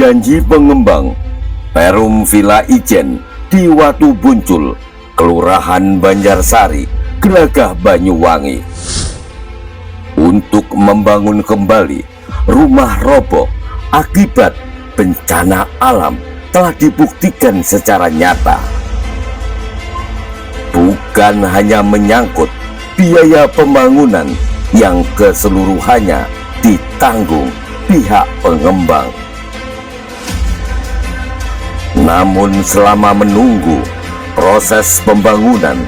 Janji pengembang Perum Villa Ijen di Watu Buncul, Kelurahan Banjarsari, Gelagah Banyuwangi, untuk membangun kembali rumah roboh akibat bencana alam telah dibuktikan secara nyata. Bukan hanya menyangkut biaya pembangunan yang keseluruhannya ditanggung pihak pengembang, namun selama menunggu proses pembangunan,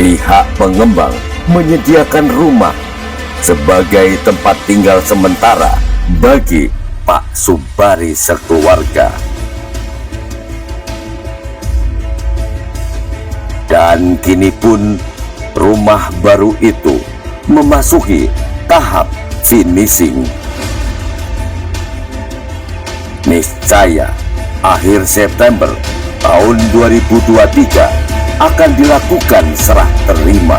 pihak pengembang menyediakan rumah sebagai tempat tinggal sementara bagi Pak Subari sekeluarga. Dan kini pun rumah baru itu memasuki tahap finishing. Niscaya akhir September tahun 2023 akan dilakukan serah terima.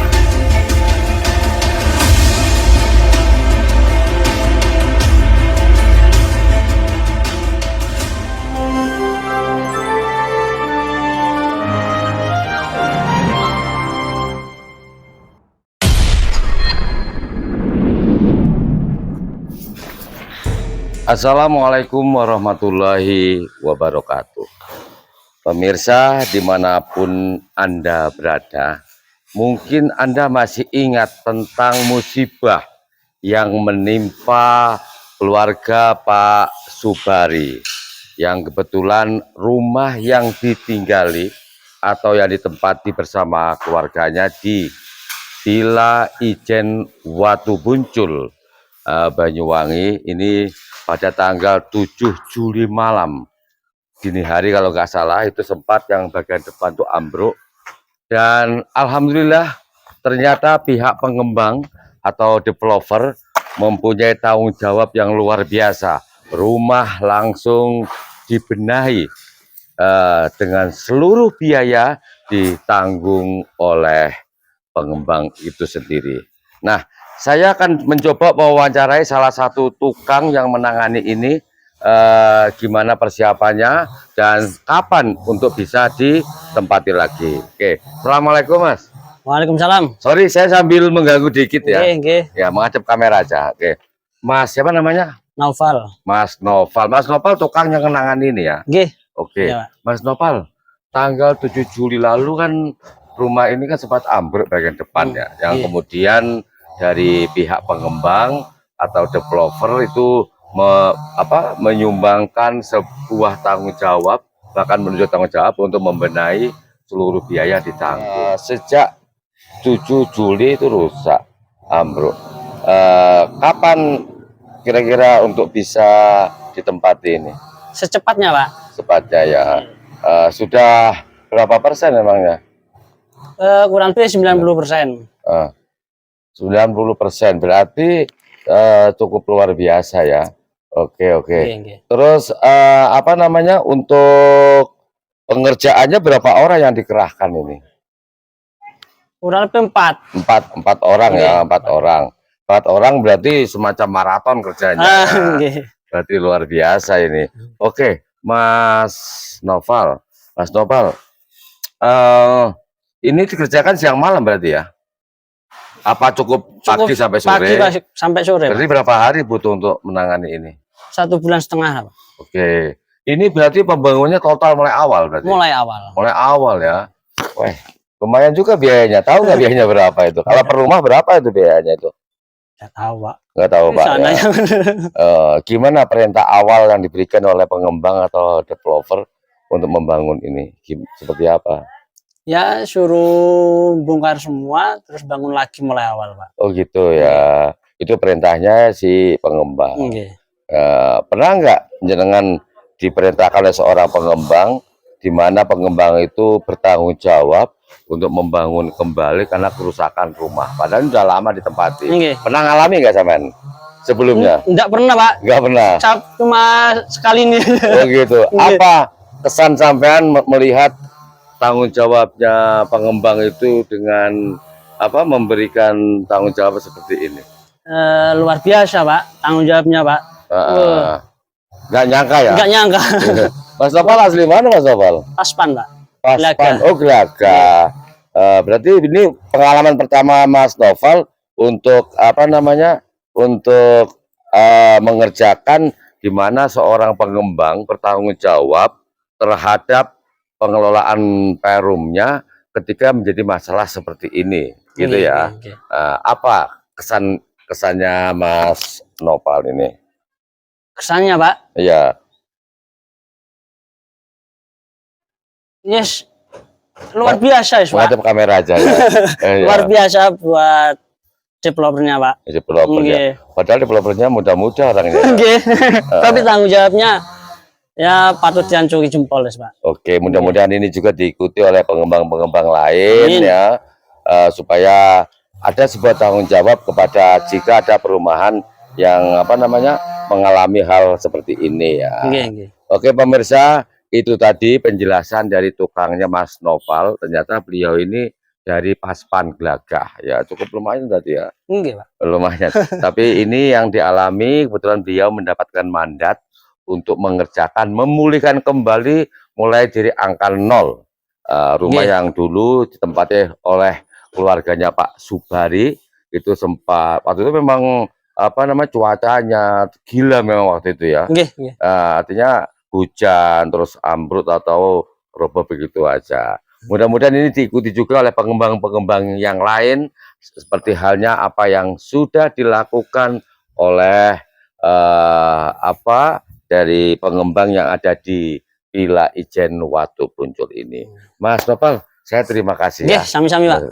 Assalamualaikum warahmatullahi wabarakatuh. Pemirsa dimanapun Anda berada, mungkin Anda masih ingat tentang musibah yang menimpa keluarga Pak Subari, yang kebetulan rumah yang ditinggali atau yang ditempati bersama keluarganya di Villa Ijen Watu Buncul, Banyuwangi ini pada tanggal 7 Juli malam, dini hari kalau nggak salah, itu sempat yang bagian depan tuh ambruk. Dan alhamdulillah ternyata pihak pengembang atau developer mempunyai tanggung jawab yang luar biasa. Rumah langsung dibenahi dengan seluruh biaya ditanggung oleh pengembang itu sendiri. Nah, saya akan mencoba mewawancarai salah satu tukang yang menangani ini, gimana persiapannya dan kapan untuk bisa ditempati lagi. Oke, assalamualaikum Mas. Waalaikumsalam. Sorry, saya sambil mengganggu dikit ya. Oke. Ya, menghadap kamera aja. Oke, Mas siapa namanya? Naufal. Mas Noval. Mas Noval tukang yang menangani ini ya. Oke, Ya, Mas Noval, tanggal 7 Juli lalu kan rumah ini kan sempat ambruk bagian depan ya, yang kemudian dari pihak pengembang atau developer itu menyumbangkan sebuah tanggung jawab, bahkan menunjuk tanggung jawab untuk membenahi seluruh biaya ditanggung. Sejak 7 Juli itu rusak, ambruk. Kapan kira-kira untuk bisa ditempati ini? secepatnya Pak. Sepatnya ya. Sudah berapa persen memangnya? Kurang lebih 90%. 90% berarti cukup luar biasa ya. Oke. Terus apa namanya, untuk pengerjaannya berapa orang yang dikerahkan ini? Kurang lebih 4 orang ya, 4 orang. 4 orang berarti semacam maraton kerjanya. Berarti luar biasa ini. Oke, Mas Noval. Ini dikerjakan siang malam berarti ya? Apa cukup pagi sampai sore? Pagi sampai sore. Berarti berapa hari butuh untuk menangani ini? 1,5 bulan. Oke. Ini berarti pembangunnya total mulai awal berarti? Mulai awal. Mulai awal ya. Wah, lumayan juga biayanya. Tahu nggak biayanya berapa itu? Kalau per rumah berapa itu biayanya itu? Nggak tahu Pak. Nggak tahu Pak ya. Gimana perintah awal yang diberikan oleh pengembang atau developer untuk membangun ini? Seperti apa? Ya suruh bongkar semua, terus bangun lagi mulai awal Pak. Oh gitu ya. Itu perintahnya si pengembang. Pernah nggak jenengan diperintahkan oleh seorang pengembang, di mana pengembang itu bertanggung jawab untuk membangun kembali karena kerusakan rumah, padahal sudah lama ditempati? Pernah ngalami nggak sampean sebelumnya? Enggak pernah Pak. Nggak pernah. Cuma sekali ini. Oh gitu. Apa kesan sampean melihat tanggung jawabnya pengembang itu dengan memberikan tanggung jawab seperti ini? Luar biasa Pak, tanggung jawabnya Pak. Nggak nyangka ya? Nggak nyangka. Mas Noval asli mana Mas Noval? Paspan, Pak. Paspan, oh Gelaga. Berarti ini pengalaman pertama Mas Noval untuk apa namanya? Untuk mengerjakan di mana seorang pengembang bertanggung jawab terhadap pengelolaan perumnya ketika menjadi masalah seperti ini, gitu ya. Apa kesannya Mas Noval ini? Kesannya, Pak. Iya. Yes, luar biasa ya, Pak. Menghadap kamera aja ya. Luar biasa buat developernya, Pak. Developernya. Padahal developernya muda-muda orangnya. Tapi tanggung jawabnya ya patut diacungi jempol, Pak. Oke, mudah-mudahan ini juga diikuti oleh pengembang-pengembang lain. Amin. Ya, supaya ada sebuah tanggung jawab kepada jika ada perumahan yang apa namanya mengalami hal seperti ini ya. Oke pemirsa, itu tadi penjelasan dari tukangnya Mas Noval. Ternyata beliau ini dari Paspan Glagah ya, cukup lumayan tadi ya. Pak. Lumayan. Tapi ini yang dialami, kebetulan beliau mendapatkan mandat untuk mengerjakan, memulihkan kembali mulai dari angka 0 rumah yang dulu ditempati oleh keluarganya Pak Subari. Itu sempat waktu itu memang apa namanya cuacanya gila memang waktu itu ya. Artinya hujan terus ambruk atau roboh begitu aja. Mudah-mudahan ini diikuti juga oleh pengembang-pengembang yang lain seperti halnya apa yang sudah dilakukan oleh dari pengembang yang ada di Villa Ijen Watupunjul ini. Mas Noval, saya terima kasih ya. Sami-sami, Pak.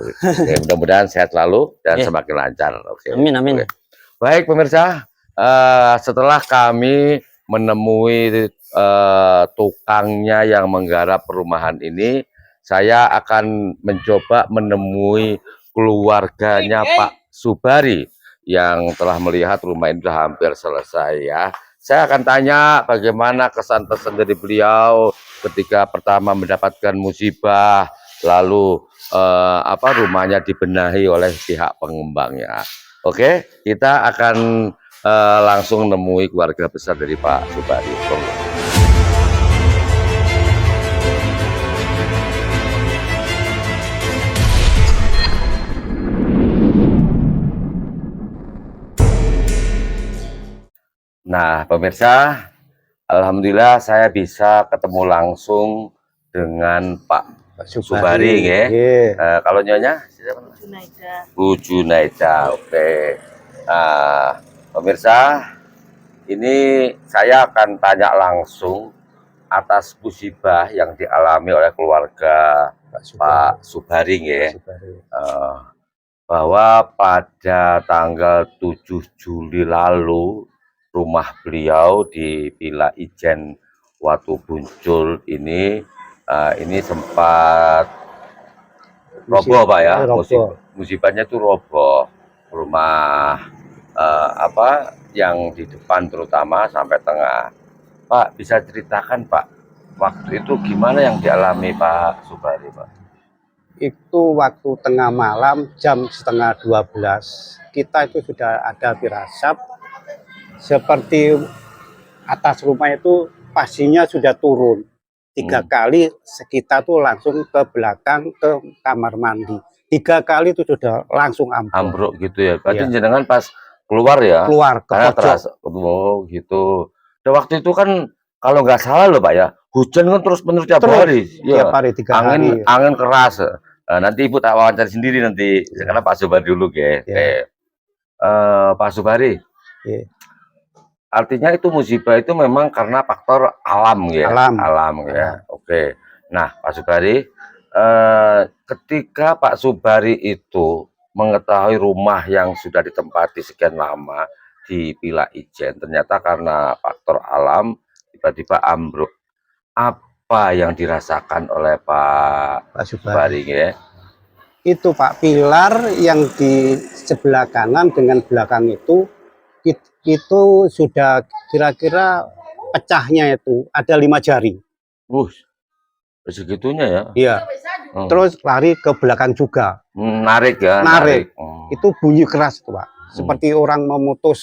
Mudah-mudahan sehat selalu dan semakin lancar. Amin, amin. Baik pemirsa, setelah kami menemui tukangnya yang menggarap perumahan ini, saya akan mencoba menemui keluarganya Pak Subari yang telah melihat rumah ini sudah hampir selesai ya. Saya akan tanya bagaimana kesan pesan dari beliau ketika pertama mendapatkan musibah, lalu rumahnya dibenahi oleh pihak pengembangnya. Oke, kita akan langsung menemui keluarga besar dari Pak Subari. Nah, pemirsa, alhamdulillah saya bisa ketemu langsung dengan Pak Subari, ya. Kalau nyonya, siapa? Bu Junaida. Oke. Nah, pemirsa, ini saya akan tanya langsung atas musibah yang dialami oleh keluarga Pak Subari, ya. Bahwa pada tanggal 7 Juli lalu rumah beliau di Villa Ijen Watupunjul ini sempat roboh Pak ya. Musibahnya itu roboh rumah yang di depan terutama sampai tengah. Pak, bisa ceritakan Pak, waktu itu gimana yang dialami Pak Subari Pak? Itu waktu tengah malam jam setengah 12 kita itu sudah ada firasat seperti atas rumah itu pastinya sudah turun 3 kali, kita tuh langsung ke belakang ke kamar mandi 3 kali itu sudah langsung ambruk gitu ya. Berarti jenengan pas keluar ya, keluar ke pojok. Oh gitu. Dan waktu itu kan kalau nggak salah loh Pak ya, hujan kan terus menerus tiap hari. Tiap hari 3 hari. Angin keras. Nanti Ibu tak wawancara sendiri nanti, karena Pak Subari dulu ya. Pak Subari. Artinya itu musibah itu memang karena faktor alam ya. Alam ya. Oke. Nah, Pak Subari, ketika Pak Subari itu mengetahui rumah yang sudah ditempati sekian lama di Villa Ijen, ternyata karena faktor alam tiba-tiba ambruk. Apa yang dirasakan oleh Pak Subari ya? Itu Pak, pilar yang di sebelah kanan dengan belakang itu sudah kira-kira pecahnya itu ada 5 jari. Segitunya ya? Iya. Terus lari ke belakang juga. Narik ya? Narik. Itu bunyi keras itu Pak. Seperti orang memutus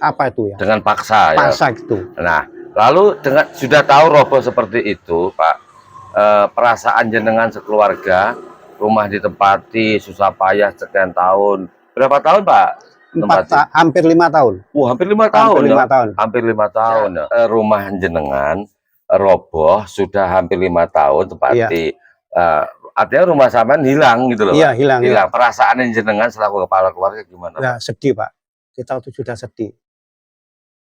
apa itu ya? Dengan paksa ya? Paksa gitu. Nah, Lalu dengan sudah tahu roboh seperti itu, Pak, perasaan jenengan sekeluarga, rumah ditempati susah payah sekian tahun. Berapa tahun, Pak? Tempati? Hampir 5 tahun. Hampir 5 Hampir tahun ya. 5 tahun. Hampir 5 tahun ya. Rumah jenengan roboh sudah hampir 5 tahun tempati. Artinya rumah sampean hilang gitu loh. Iya, Pak. hilang. Hilang. Perasaan jenengan selaku kepala keluarga gimana, Ya, Pak? sedih, Pak. Kita tuh sudah sedih.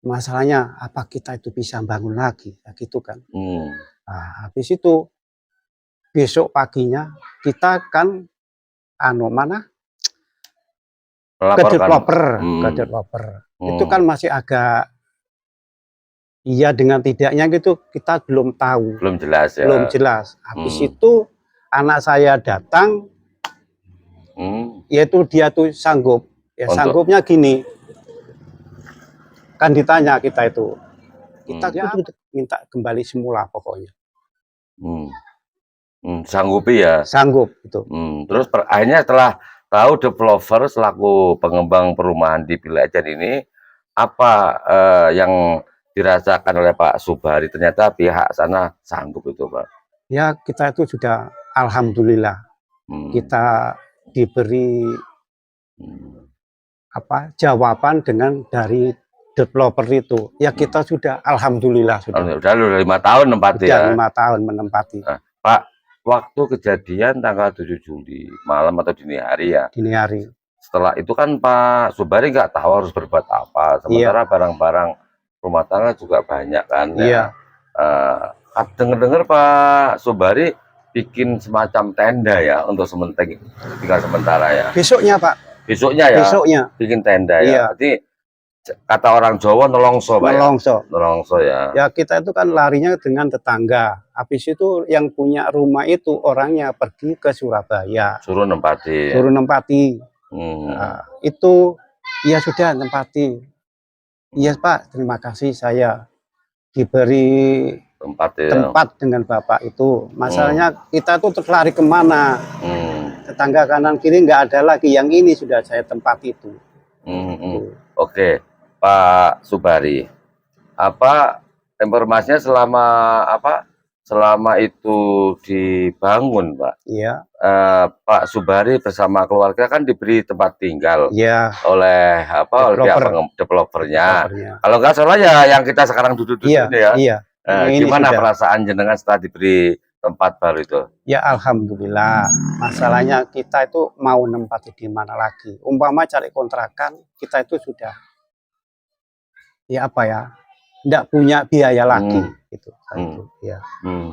Masalahnya apa kita itu bisa bangun lagi, ya gitu kan. Nah, habis itu besok paginya kita kan ke developer. Itu kan masih agak iya dengan tidaknya gitu, kita belum tahu. Belum jelas ya. Belum jelas. Habis itu anak saya datang, yaitu dia tuh sanggup. Ya sanggupnya gini. Kan ditanya kita itu. Kita minta kembali semula pokoknya. Sanggupi ya. Sanggup itu. Terus akhirnya setelah tahu developer selaku pengembang perumahan di Pilajan ini, apa yang dirasakan oleh Pak Subari? Ternyata pihak sana sanggup itu, Pak. Ya kita itu sudah alhamdulillah kita diberi jawaban dengan dari developer itu. Ya kita sudah alhamdulillah sudah. Udah 5 tahun menempati ya. 5 tahun menempati. Nah, Pak, waktu kejadian tanggal 7 Juli malam atau dini hari ya. Dini hari. Setelah itu kan Pak Subari nggak tahu harus berbuat apa. Sementara barang-barang rumah tangga juga banyak kan. Iya. Ya. Dengar-dengar Pak Subari bikin semacam tenda ya untuk sementara ya. Besoknya Pak. Besoknya ya. Besoknya. Bikin tenda ya. Iya. Berarti kata orang Jawa nolongso, Pak. Nolongso ya. Ya kita itu kan larinya dengan tetangga. Habis itu yang punya rumah itu orangnya pergi ke Surabaya. Suruh nempati. Suruh nempati. Nah, itu ya sudah nempati. Iya Pak, terima kasih saya diberi tempat dengan Bapak itu. Masalahnya kita tuh terlari kemana? Tetangga kanan kiri nggak ada lagi. Yang ini sudah saya tempati itu. Oke. Pak Subari, apa informasinya selama itu dibangun, Pak? Iya. Pak Subari bersama keluarga kan diberi tempat tinggal oleh pihak developernya. Kalau nggak salah ya yang kita sekarang duduk di sini ya. Iya. Gimana perasaan jenengan setelah diberi tempat baru itu? Ya alhamdulillah. Masalahnya kita itu mau nempati di mana lagi. Umpama cari kontrakan, kita itu sudah enggak punya biaya lagi gitu.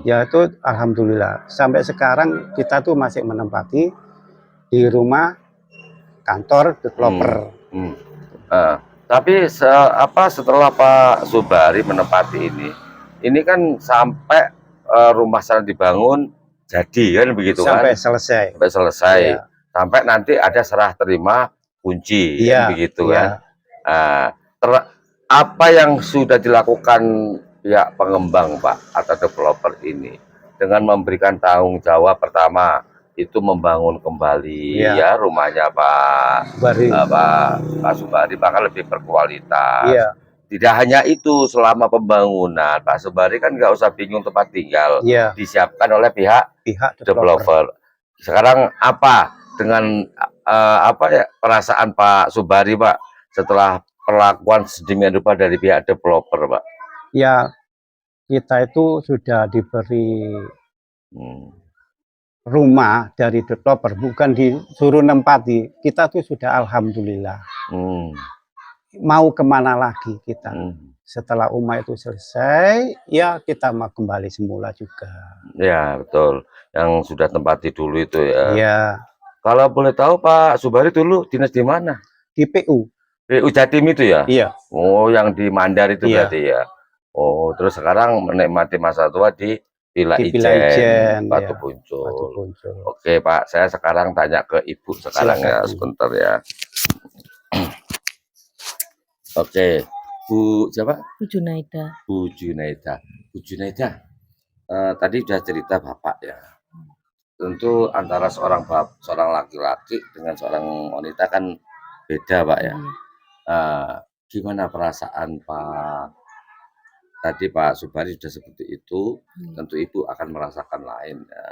Ya itu alhamdulillah sampai sekarang kita tuh masih menempati di rumah kantor developer. Tapi setelah Pak Subari menempati ini kan sampai rumah sana dibangun jadi kan begitu sampai kan? selesai. Ya. Sampai nanti ada serah terima kunci kan begitu kan? Apa yang sudah dilakukan pihak pengembang Pak atau developer ini dengan memberikan tanggung jawab pertama itu membangun kembali ya rumahnya Pak Subari bahkan lebih berkualitas. Tidak hanya itu, selama pembangunan Pak Subari kan nggak usah bingung tempat tinggal disiapkan oleh pihak developer. Sekarang apa dengan perasaan Pak Subari Pak setelah perlakuan sedemikian rupa dari pihak developer, Pak? Ya, kita itu sudah diberi rumah dari developer, bukan disuruh nempati. Kita tuh sudah alhamdulillah. Mau kemana lagi kita? Setelah rumah itu selesai, ya kita mau kembali semula juga. Ya, betul. Yang sudah tempati dulu itu ya. Iya. Kalau boleh tahu Pak Subari dulu dinas di mana? Di PU. PU Jatim itu ya? Iya. Oh, yang di Mandar itu berarti ya. Oh, terus sekarang menikmati masa tua di Villa Ijen, Batu Puncul. Oke, Pak, saya sekarang tanya ke Ibu sekarang. Silakan, ya, sebentar ya. Oke, Bu siapa? Bu Junaida. Bu Junaida. Bu Junaida, tadi sudah cerita Bapak ya. Tentu antara seorang laki-laki dengan seorang wanita kan beda, Pak ya. Gimana perasaan Pak tadi Pak Subari sudah seperti itu, tentu Ibu akan merasakan lain ya.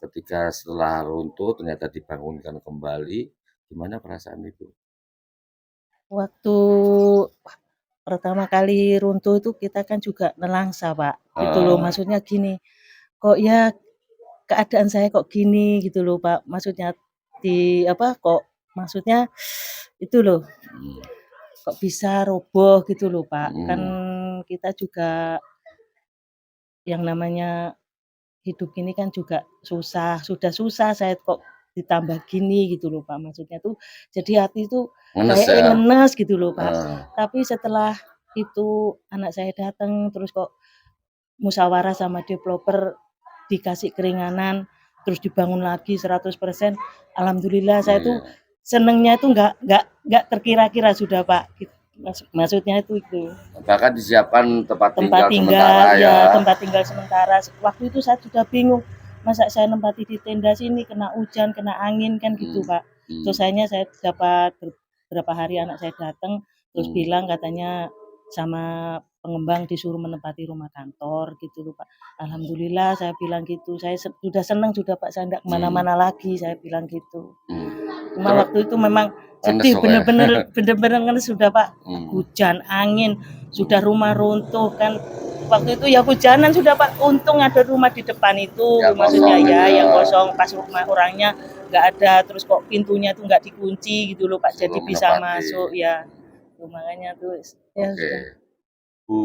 Ketika setelah runtuh ternyata dibangunkan kembali, gimana perasaan Ibu? Waktu pertama kali runtuh itu kita kan juga nelangsa, Pak, gitu loh. Maksudnya gini, kok ya keadaan saya kok gini gitu loh, Pak. Maksudnya kok maksudnya itu loh, kok bisa roboh gitu loh, Pak. Kan kita juga yang namanya hidup ini kan juga susah, sudah susah saya kok ditambah gini gitu loh, Pak. Maksudnya tuh jadi hati tuh Ngenes kayak ya? ngenes gitu loh, Pak. Heeh. Tapi setelah itu anak saya datang terus kok musyawarah sama developer dikasih keringanan, terus dibangun lagi 100%, alhamdulillah saya tuh Iya. senengnya itu nggak terkira-kira sudah, Pak. Maksudnya itu. Bahkan disiapkan tempat Tempat tinggal sementara tinggal, ya. ya tempat tinggal sementara. Waktu itu saya sudah bingung, masa saya nempati di tenda sini kena hujan, kena angin kan gitu, Pak. Terus saya dapat beberapa hari anak saya datang, terus bilang katanya sama pengembang disuruh menempati rumah kantor gitu loh, Pak. Alhamdulillah saya bilang gitu, saya sudah senang sudah, Pak, saya enggak kemana-mana lagi, saya bilang gitu. Cuma Terus waktu itu memang ngenes sedih, pokoknya. bener-bener ngenes sudah, Pak. Hujan, angin, sudah rumah runtuh kan. Waktu itu ya hujanan sudah, Pak. Untung ada rumah di depan itu, Yang maksudnya kosong ya gitu ya. yang kosong, pas rumah orangnya nggak ada, terus kok pintunya tuh nggak dikunci gitu loh, Pak. Jadi Suruh bisa menempati. masuk ya. Tuh, makanya tuh ya Oke. sudah. Bu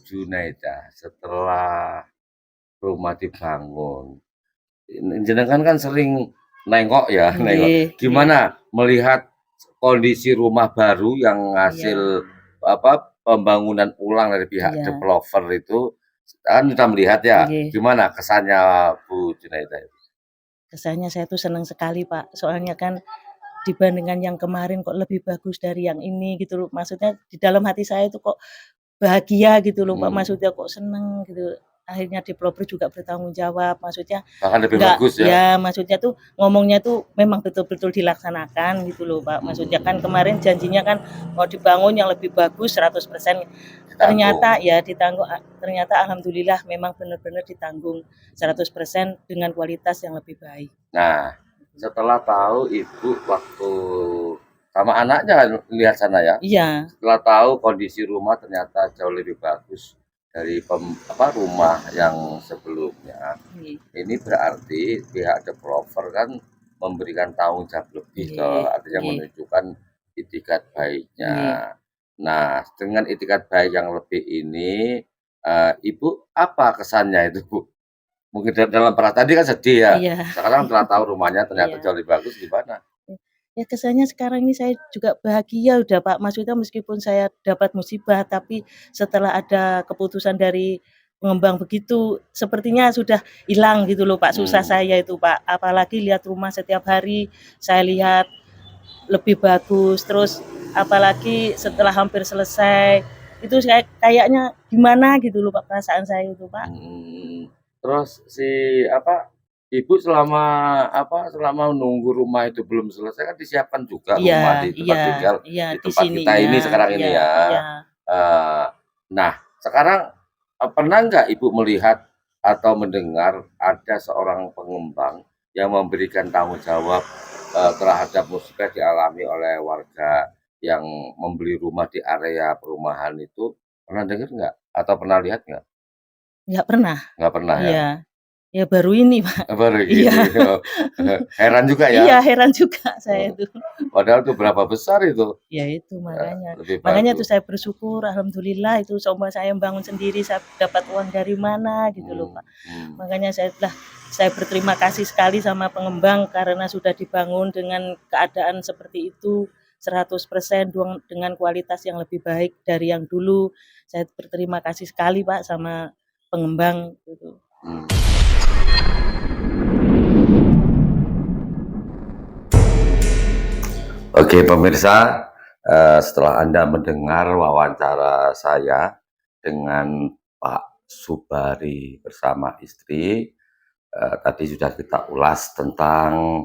Junaida, setelah rumah dibangun, jenengan kan sering nengok ya, nengok. Nggih, Gimana melihat kondisi rumah baru yang hasil pembangunan ulang dari pihak Iya. developer itu, kan sudah melihat ya. Nggih. Gimana kesannya Bu Junaida? Kesannya saya tuh senang sekali, Pak. Soalnya kan dibandingkan yang kemarin kok lebih bagus dari yang ini gitu loh. Maksudnya di dalam hati saya itu kok bahagia gitu loh, Pak. Maksudnya kok seneng gitu. Akhirnya developer juga bertanggung jawab. Maksudnya Bahkan lebih enggak, bagus ya. ya maksudnya tuh ngomongnya tuh memang betul-betul dilaksanakan gitu loh, Pak. Maksudnya kan kemarin janjinya kan mau dibangun yang lebih bagus 100%. Ternyata ya ditanggung, ternyata alhamdulillah memang benar-benar ditanggung 100% dengan kualitas yang lebih baik. Nah, setelah tahu Ibu waktu sama anaknya lihat sana ya. Iya. Setelah tahu kondisi rumah ternyata jauh lebih bagus dari rumah yang sebelumnya. Ini berarti pihak developer kan memberikan tanggung jawab lebih, artinya menunjukkan itikat baiknya. Nah, dengan itikat baik yang lebih ini, Ibu apa kesannya itu, Bu? Mungkin dalam perasaan tadi kan sedih ya. Iya. Sekarang setelah tahu rumahnya ternyata jauh lebih bagus, gimana? Ya kesannya sekarang ini saya juga bahagia udah, Pak. Maksudnya meskipun saya dapat musibah, tapi setelah ada keputusan dari pengembang begitu, sepertinya sudah hilang gitu loh, Pak, susah saya itu, Pak. Apalagi lihat rumah setiap hari, saya lihat lebih bagus. Terus apalagi setelah hampir selesai, itu saya kayaknya gimana gitu loh, Pak, perasaan saya itu, Pak. Terus Ibu selama nunggu rumah itu belum selesai kan disiapkan juga rumah di tempat tinggal di tempat sini, kita ini sekarang ini ya. Nah, sekarang pernah nggak Ibu melihat atau mendengar ada seorang pengembang yang memberikan tanggung jawab terhadap musibah dialami oleh warga yang membeli rumah di area perumahan itu? Pernah dengar nggak? Atau pernah lihat nggak? Nggak pernah. Nggak pernah ya? Iya. Ya baru ini, Pak. Baru gini. Iya. Heran juga ya? Iya, heran juga saya itu. Padahal itu berapa besar itu? Ya itu makanya. Lebih Makanya bagus. tuh saya bersyukur, alhamdulillah itu coba saya bangun sendiri, saya dapat uang dari mana gitu loh, Pak. Makanya saya berterima kasih sekali sama pengembang karena sudah dibangun dengan keadaan seperti itu 100% dengan kualitas yang lebih baik dari yang dulu. Saya berterima kasih sekali, Pak, sama pengembang gitu. Oke pemirsa, setelah Anda mendengar wawancara saya dengan Pak Subari bersama istri, tadi sudah kita ulas tentang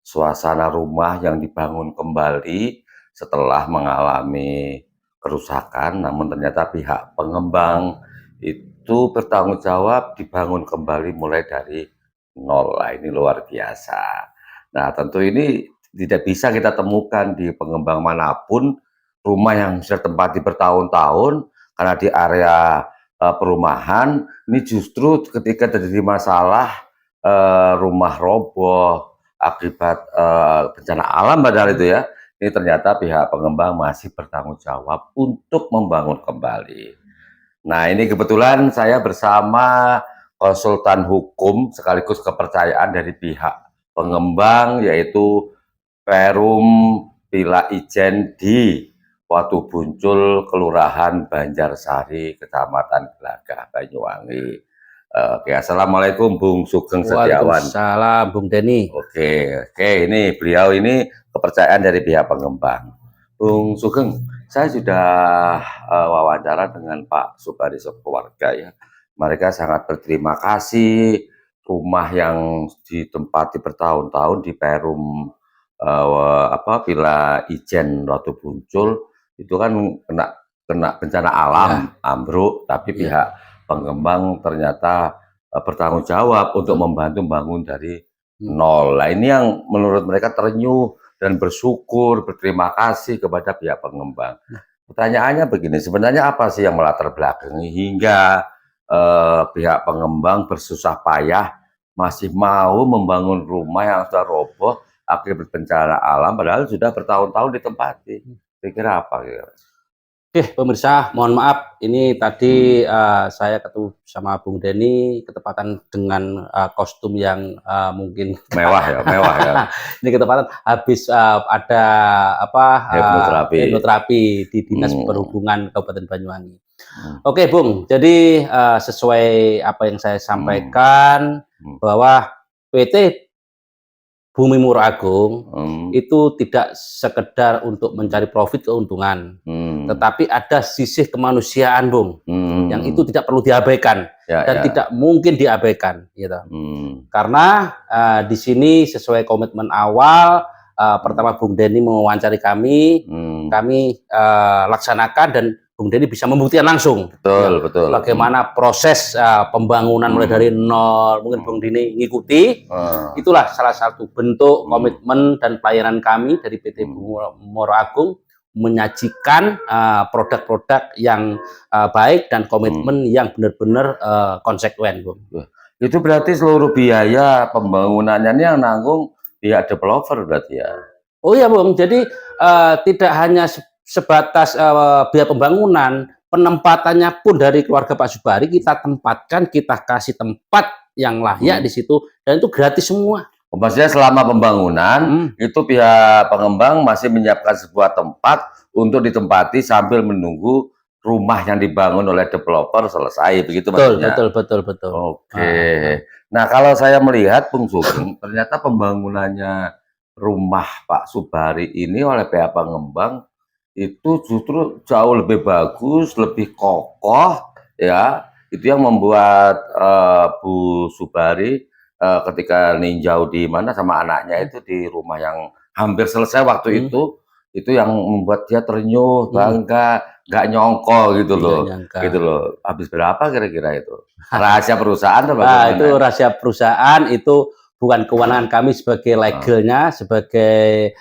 suasana rumah yang dibangun kembali setelah mengalami kerusakan, namun ternyata pihak pengembang itu bertanggung jawab dibangun kembali mulai dari nol. Nah, ini luar biasa. Nah, tentu ini tidak bisa kita temukan di pengembang manapun rumah yang sudah tempati bertahun-tahun karena di area perumahan ini justru ketika terjadi masalah rumah roboh akibat bencana alam padahal itu ya, ini ternyata pihak pengembang masih bertanggung jawab untuk membangun kembali. Nah, ini kebetulan saya bersama konsultan hukum sekaligus kepercayaan dari pihak pengembang yaitu Perum Villa Ijen di Watu Buncul, Kelurahan Banjarsari, Kecamatan Gelagah, Banyuwangi. Oke, assalamualaikum Bung Sugeng Setiawan. Waalaikumsalam Bung Denny. Oke, ini beliau ini kepercayaan dari pihak pengembang. Bung Sugeng, saya sudah wawancara dengan Pak Subari sekeluarga ya. Mereka sangat berterima kasih rumah yang ditempati bertahun-tahun di Perum Villa Ijen Watu Buncul itu kan kena bencana alam ambruk, tapi pihak pengembang ternyata bertanggung jawab untuk membantu bangun dari nol. Nah, ini yang menurut mereka terenyuh dan bersyukur, berterima kasih kepada pihak pengembang. Pertanyaannya begini, sebenarnya apa sih yang melatar belakangi hingga pihak pengembang bersusah payah masih mau membangun rumah yang sudah roboh akibat bencana alam padahal sudah bertahun-tahun ditempati? Kira apa kira? Oke, pemirsa, mohon maaf ini tadi saya ketemu sama Bung Denny ketepatan dengan kostum yang mungkin mewah ya. Ini ketepatan habis ada hipnoterapi di Dinas Perhubungan Kabupaten Banyuwangi. Oke, Bung. Jadi sesuai apa yang saya sampaikan bahwa PT Bumi Murah Agung itu tidak sekedar untuk mencari profit keuntungan, tetapi ada sisi kemanusiaan, Bung, yang itu tidak perlu diabaikan dan tidak mungkin diabaikan, gitu. Karena di sini sesuai komitmen awal, pertama Bung Denny mewawancari kami laksanakan dan Bung Denny bisa membuktikan langsung betul bagaimana proses pembangunan mulai dari nol. Mungkin Bung Denny ngikuti. Itulah salah satu bentuk komitmen dan pelayanan kami dari PT Murah Agung menyajikan produk-produk yang baik dan komitmen yang benar-benar konsekuen, Bung. Itu berarti seluruh biaya pembangunannya ini yang nanggung pihak developer berarti ya? Oh ya, Bung. Jadi tidak hanya sebatas biaya pembangunan, penempatannya pun dari keluarga Pak Subari kita tempatkan, kita kasih tempat yang layak di situ dan itu gratis semua. Maksudnya selama pembangunan itu pihak pengembang masih menyiapkan sebuah tempat untuk ditempati sambil menunggu rumah yang dibangun oleh developer selesai, begitu maksudnya? Betul. Oke. Nah, kalau saya melihat Bung Sugeng, ternyata pembangunannya rumah Pak Subari ini oleh pihak pengembang itu justru jauh lebih bagus, lebih kokoh, ya. Itu yang membuat Bu Subari ketika ninjau di mana sama anaknya itu di rumah yang hampir selesai waktu itu yang membuat dia terenyuh, bangga, nggak nyongko gitu loh, Habis berapa kira-kira itu? Rahasia perusahaan atau bagaimana? Itu rahasia perusahaan, itu bukan kewenangan kami sebagai legalnya, sebagai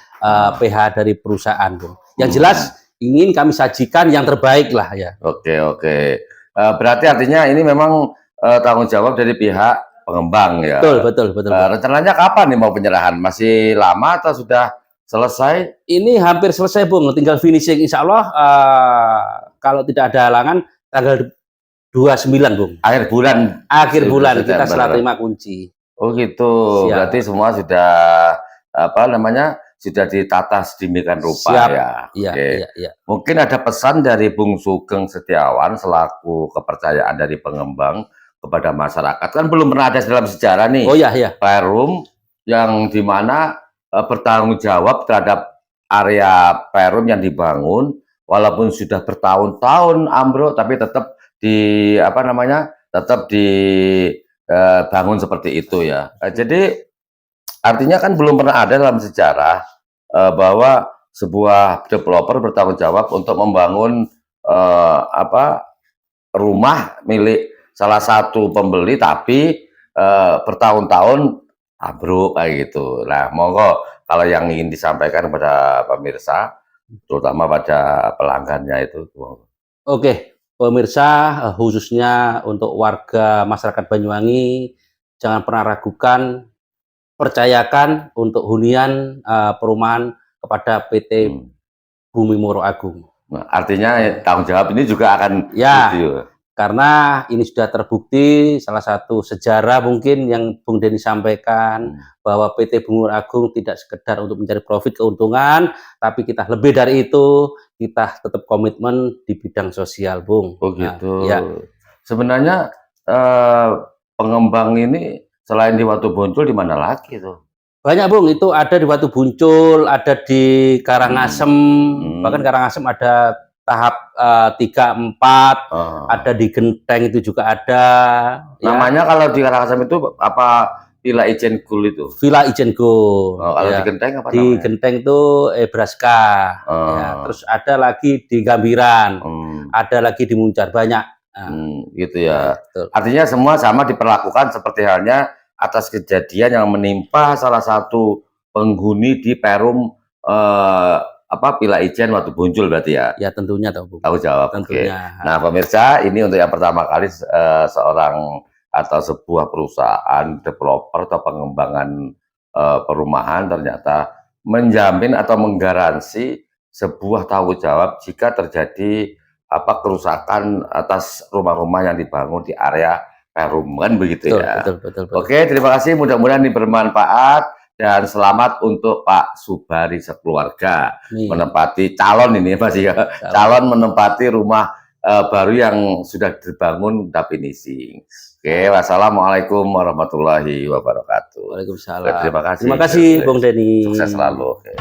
PH dari perusahaan, Bung. Yang jelas ingin kami sajikan yang terbaik lah ya. Oke. Berarti artinya ini memang tanggung jawab dari pihak pengembang ya. Betul. Rencananya kapan nih mau penyerahan? Masih lama atau sudah selesai? Ini hampir selesai, Bung. Tinggal finishing, insya Allah kalau tidak ada halangan tanggal 29, Bung. Akhir bulan kita serah terima kunci. Oh gitu. Siap. Berarti semua sudah sudah ditata sedemikian rupa. Siap. Ya. Iya. Mungkin ada pesan dari Bung Sugeng Setiawan selaku kepercayaan dari pengembang kepada masyarakat. Kan belum pernah ada dalam sejarah nih. Oh iya. Perum yang dimana bertanggung jawab terhadap area Perum yang dibangun walaupun sudah bertahun-tahun ambruk tapi tetap dibangun seperti itu ya. Jadi artinya kan belum pernah ada dalam sejarah bahwa sebuah developer bertanggung jawab untuk membangun rumah milik salah satu pembeli tapi bertahun-tahun ambruk kayak gitu. Nah, monggo kalau yang ingin disampaikan kepada pemirsa, terutama pada pelanggannya itu. Oke, pemirsa, khususnya untuk warga masyarakat Banyuwangi, jangan pernah ragukan, percayakan untuk hunian perumahan kepada PT Bumi Moro Agung. Nah, artinya tanggung jawab ini juga akan ya, karena ini sudah terbukti salah satu sejarah mungkin yang Bung Denny sampaikan bahwa PT Bumi Moro Agung tidak sekedar untuk mencari profit keuntungan, tapi kita lebih dari itu, kita tetap komitmen di bidang sosial, Bung. Oh gitu. Nah, ya. Sebenarnya pengembang ini selain di Watu Boncol di mana lagi tuh? Banyak, Bung. Itu ada di Watu Boncol, ada di Karangasem, bahkan Karangasem ada tahap 3, 4, ada di Genteng itu juga ada. Namanya kalau di Karangasem itu apa? Villa Ijen Gul itu? Villa Ijen Gul. Oh, kalau di Genteng apa namanya? Di Genteng itu Ebraska. Ya, terus ada lagi di Gambiran, ada lagi di Muncar, banyak. Gitu ya. Artinya semua sama diperlakukan seperti halnya atas kejadian yang menimpa salah satu penghuni di Perum Villa Ijen Watu Boncol berarti ya? Ya tentunya tahu, tahu jawab. Tentunya. Nah pemirsa, ini untuk yang pertama kali seorang atau sebuah perusahaan developer atau pengembangan perumahan ternyata menjamin atau menggaransi sebuah tanggung jawab jika terjadi kerusakan atas rumah-rumah yang dibangun di area Perum, kan begitu ya. Betul. Oke, terima kasih, mudah-mudahan ini bermanfaat dan selamat untuk Pak Subari sekeluarga menempati calon ini Mas ya. Calon menempati rumah baru yang sudah dibangun udah finishing. Oke, wassalamualaikum warahmatullahi wabarakatuh. Waalaikumsalam. Terima kasih. Terima kasih, Bung Denny. Sukses selalu. Oke.